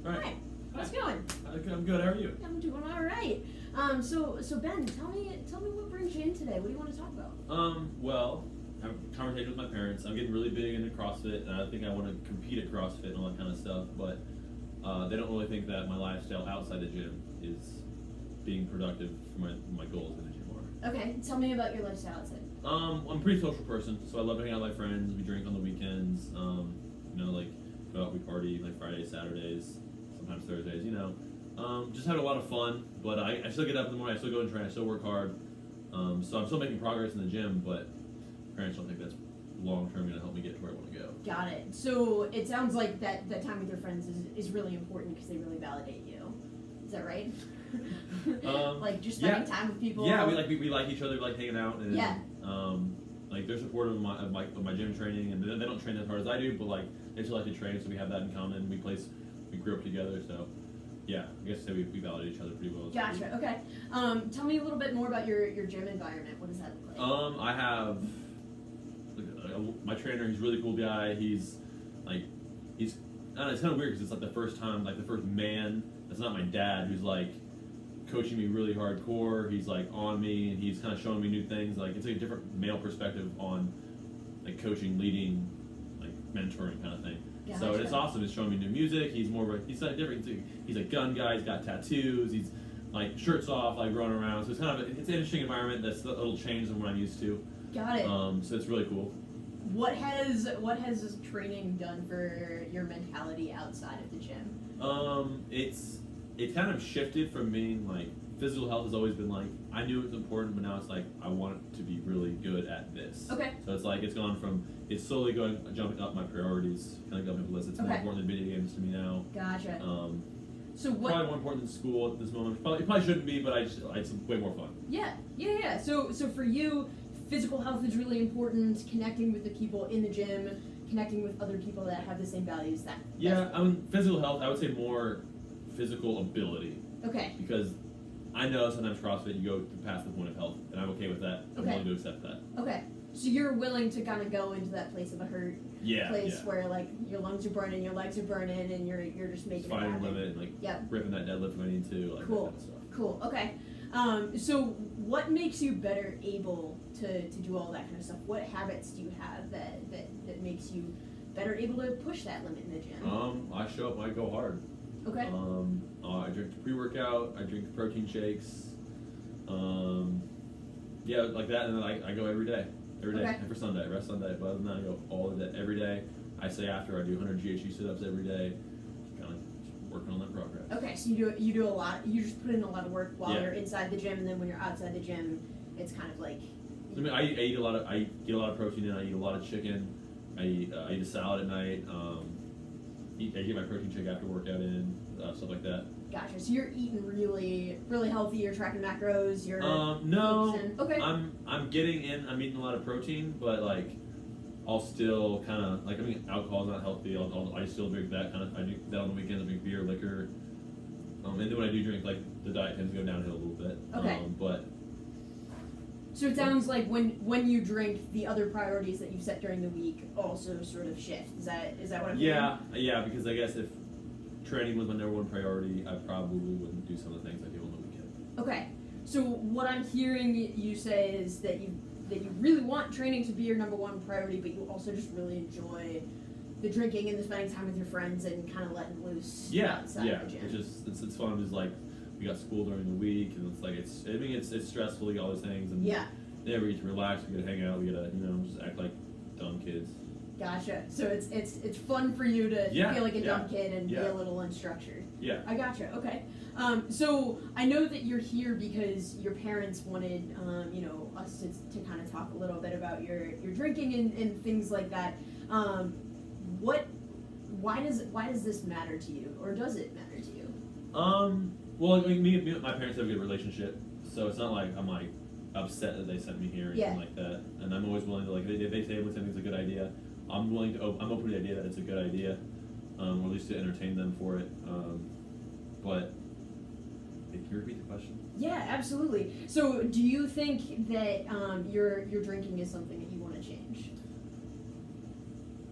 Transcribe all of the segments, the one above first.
All right. Hi. How's it going? I'm good. How are you? I'm doing all right. So Ben, tell me what brings you in today. What do you want to talk about? Well, I have a conversation with my parents. I'm getting really big into CrossFit, and I think I want to compete at CrossFit and all that kind of stuff. But they don't really think that my lifestyle outside the gym is being productive for my goals in the gym are. Okay, tell me about your lifestyle outside. I'm a pretty social person, so I love hanging out with my friends. We drink on the weekends. Like go out, we party like Fridays, Saturdays, sometimes Thursdays. Just having a lot of fun. But I still get up in the morning. I still go and train. I still work hard. So I'm still making progress in the gym, but parents don't think that's long term going to help me get to where I want to go. Got it. So it sounds like that time with your friends is really important because they really validate you. Is that right? Like just spending time with people. Yeah, we like each other. We like hanging out. And, yeah. Like they're supportive of my gym training, and they don't train as hard as I do, but like they still like to train, so we have that in common. We grew up together, so yeah, I guess we validate each other pretty well. Gotcha. Okay. Tell me a little bit more about your gym environment. What does that look like? I have my trainer. He's a really cool guy. He's I don't know, it's kind of weird because it's like the first man that's not my dad who's like coaching me really hardcore. He's like on me, and he's kind of showing me new things. Like it's like a different male perspective on like coaching, leading, like mentoring kind of thing. Gotcha. So it's awesome. He's showing me new music. He's more of he's like different. He's a gun guy. He's got tattoos. He's like shirts off, like running around. So it's kind of it's an interesting environment that's a little changed than what I'm used to. Got it. So it's really cool. What has this training done for your mentality outside of the gym? It kind of shifted from being like physical health has always been like I knew it was important, but now it's like I want to be really good at this. Okay. So it's like it's gone from slowly jumping up my priorities, kind of going up the list. It's more important than video games to me now. Gotcha. So probably more important than school at this moment. It probably shouldn't be, but it's way more fun. Yeah. So for you, physical health is really important. Connecting with the people in the gym, connecting with other people that have the same values. Physical health. I would say more physical ability. Okay. Because I know sometimes CrossFit you go past the point of health, and I'm okay with that. I'm willing to accept that. Okay. So you're willing to kind of go into that place of a hurt. Where like your lungs are burning, your legs are burning, and you're just making it happen. Fighting limit, like ripping that deadlift if I need to. Like cool. That kind of stuff. Cool. Okay. So what makes you better able to do all that kind of stuff? What habits do you have that makes you better able to push that limit in the gym? I show up. I go hard. Okay. I drink pre-workout. I drink protein shakes. Like that, and then I go every day. Okay. For Sunday, rest Sunday. But other than that, I go all the day, every day. I say after I do 100 GHD sit-ups every day. Kind of working on that progress. Okay, so you do a lot. You just put in a lot of work while you're inside the gym, and then when you're outside the gym, it's kind of like. I get a lot of protein in. I eat a lot of chicken. I eat a salad at night. I get my protein shake after workout in, stuff like that. Gotcha. So you're eating really, really healthy. You're tracking macros. You're no. Okay. I'm getting in. I'm eating a lot of protein, but like I'll still kind of like alcohol's not healthy. I still drink that kind of. I drink that on the weekends. I drink beer, liquor, and then when I do drink, like the diet tends to go downhill a little bit. Okay. But. So it sounds like when you drink, the other priorities that you set during the week also sort of shift. Is that what I'm hearing? Yeah, because I guess if training was my number one priority, I probably wouldn't do some of the things I do on the weekend. Okay. So what I'm hearing you say is that you really want training to be your number one priority, but you also just really enjoy the drinking and the spending time with your friends and kind of letting loose outside the gym. It's fun. It's like we got school during the week, and it's like it's stressful. You got all those things, and we get to relax. We get to hang out. We get to just act like dumb kids. Gotcha. So it's fun for you to feel like a dumb kid and be a little unstructured. Yeah. I gotcha. Okay. So I know that you're here because your parents wanted us to kind of talk a little bit about your drinking and things like that. Why does this matter to you, or does it matter to you? Well, me and my parents have a good relationship, so it's not like I'm like upset that they sent me here or anything like that. And I'm always willing to if they say something's a good idea, I'm open to the idea that it's a good idea, or at least to entertain them for it. But can you repeat the question? Yeah, absolutely. So, do you think that your drinking is something that you want to change?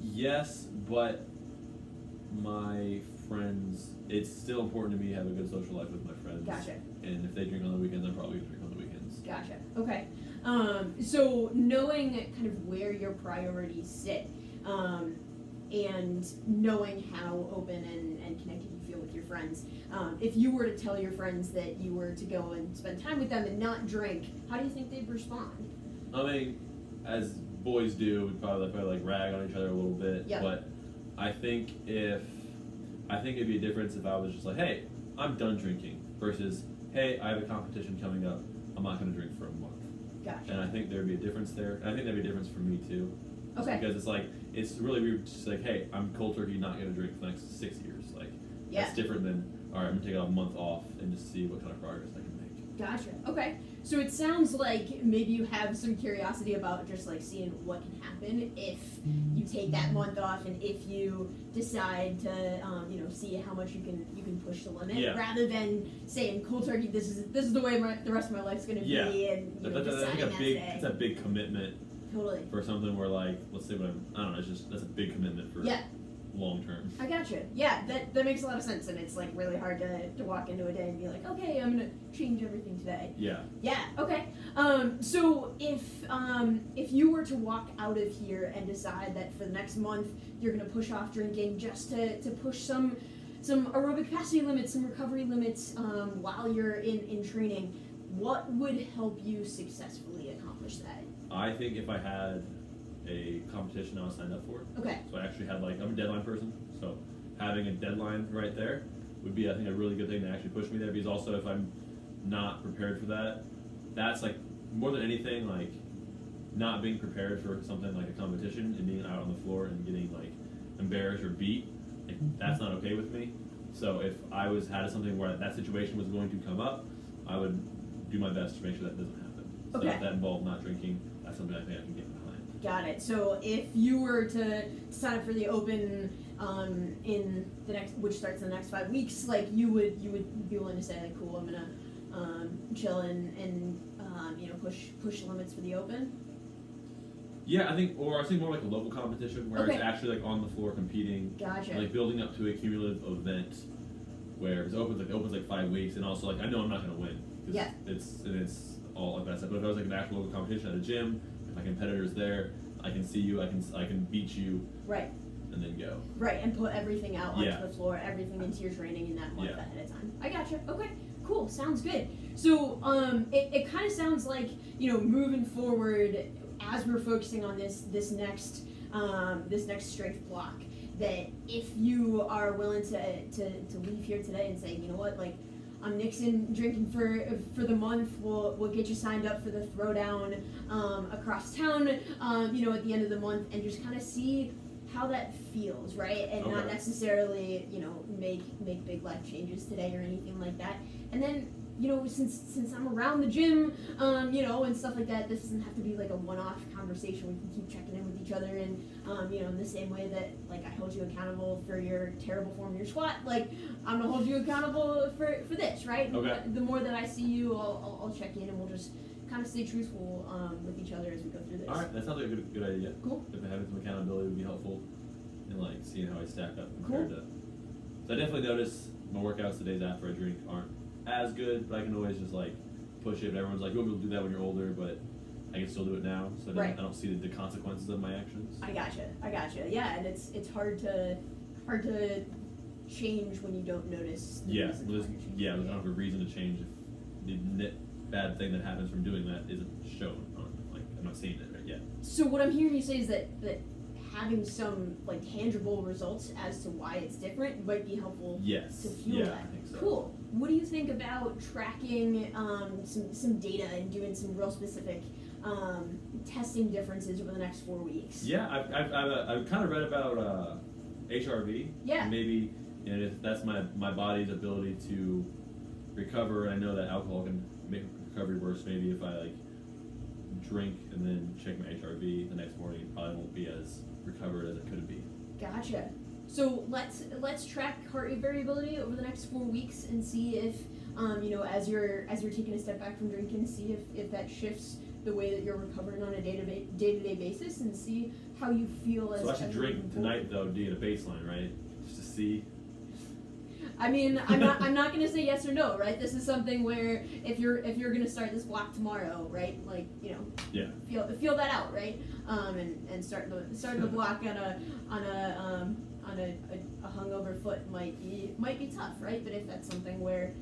Yes, but my friends, it's still important to me to have a good social life with my friends. Gotcha. And if they drink on the weekends, I'm probably gonna drink on the weekends. Gotcha. Okay. So knowing kind of where your priorities sit, and knowing how open and connected you feel with your friends, if you were to tell your friends that you were to go and spend time with them and not drink, how do you think they'd respond? I mean, as boys do, we probably like rag on each other a little bit. Yep. But I think it'd be a difference if I was just like, hey, I'm done drinking, versus, hey, I have a competition coming up, I'm not going to drink for a month. Gotcha. And I think there'd be a difference there. And I think there'd be a difference for me too. Just Okay. Because it's like, it's really weird, just like, hey, I'm cold turkey not going to drink for the next 6 years. Like, Yeah. that's different than, all right, I'm going to take a month off and just see what kind of progress I can make. Gotcha. Okay. So it sounds like maybe you have some curiosity about just like seeing what can happen if you take that month off, and if you decide to, see how much you can push the limit, Yeah. rather than saying cold turkey. This is the way the rest of my life's going to Yeah. be, and That's deciding like that day. it's a big commitment Totally. for something where, like, let's say what I don't know, that's a big commitment for Yeah. long term. I gotcha. Yeah, that makes a lot of sense, and it's like really hard to walk into a day and be like, okay, I'm gonna change everything today. Yeah. Yeah. Okay. So if you were to walk out of here and decide that for the next month you're gonna push off drinking just to push some aerobic capacity limits, some recovery limits, while you're in training, what would help you successfully accomplish that? I think if I had a competition I was signed up for, Okay. so I actually had, like, I'm a deadline person, so having a deadline right there would be, I think, a really good thing to actually push me there, because also if I'm not prepared for that, that's like, more than anything, like, not being prepared for something like a competition and being out on the floor and getting, like, embarrassed or beat, like, that's not okay with me. So if I had something where that situation was going to come up, I would do my best to make sure that doesn't happen. So Okay. if that involved not drinking, that's something I think I can get behind. Got it. So if you were to sign up for the Open in the next, which starts in the next 5 weeks, like you would be willing to say like, cool, I'm gonna chill and push the limits for the Open. Yeah, I think more like a local competition where Okay. it's actually like on the floor competing, Gotcha. like building up to a cumulative event where it opens like 5 weeks, and also like I know I'm not gonna win. 'Cause Yeah. It's all like that. But if I was like an actual local competition at a gym, if my competitor's there, I can see you, I can beat you, Right. and then go. Right, and put everything out onto Yeah. the floor, everything into your training in that month Yeah. ahead of time. I gotcha. Okay, cool. Sounds good. So, it kind of sounds like, moving forward, as we're focusing on this next strength block, that if you are willing to leave here today and say, you know what, like, I'm nixing drinking for the month. We'll get you signed up for the throwdown across town. At the end of the month, and just kind of see how that feels, right? And not Okay. necessarily, make big life changes today or anything like that. And then, since I'm around the gym, and stuff like that, this doesn't have to be like a one-off conversation. We can keep checking in with each other, and in the same way that like I hold you accountable for your terrible form of your squat, like I'm gonna hold you accountable for this, right? Okay. The more that I see you, I'll check in, and we'll just kind of stay truthful with each other as we go through this. All right, that sounds like a good idea. Cool. If having some accountability would be helpful, and like seeing how I stack up compared to. So I definitely notice my workouts the days after I drink aren't as good, but I can always just like push it. But everyone's like, you'll be able to do that when you're older, but I can still do it now, so Right. I don't see the consequences of my actions. I gotcha. Yeah, and it's hard to change when you don't notice. The Yeah, reason there's, why you're changing. yeah, there's not a reason to change if the bad thing that happens from doing that isn't shown. Like, I'm not seeing it right yet. So what I'm hearing you say is that having some like tangible results as to why it's different might be helpful Yes. to fuel Yeah, that. I think so. Cool. What do you think about tracking some data and doing some real specific testing differences over the next 4 weeks? Yeah, I've kind of read about HRV. Yeah. And maybe if that's my body's ability to recover, and I know that alcohol can make recovery worse. Maybe if I like drink and then check my HRV the next morning, it probably won't be as recovered as it could be. Gotcha. So let's track heart rate variability over the next 4 weeks and see if as you're taking a step back from drinking, see if that shifts the way that you're recovering on a day-to-day basis, and see how you feel as. So I should as drink moving tonight though to get a baseline, right? just to see. I mean, I'm not gonna say yes or no, right? This is something where if you're gonna start this block tomorrow, right? Like, you know, Yeah. feel that out, right? And starting the block on a hungover foot might be tough, right? But if that's something where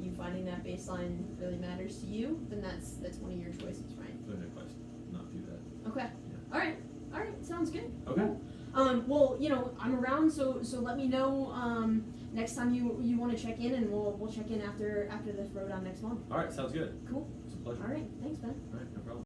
you finding that baseline really matters to you, then that's one of your choices, right? Go ahead, Quest. Not do that. Okay. Yeah. All right, sounds good. Okay. Well, you know, I'm around, so let me know next time you want to check in, and we'll check in after the throwdown next month. All right, sounds good. Cool. It's a pleasure. All right, thanks, Ben. All right, no problem.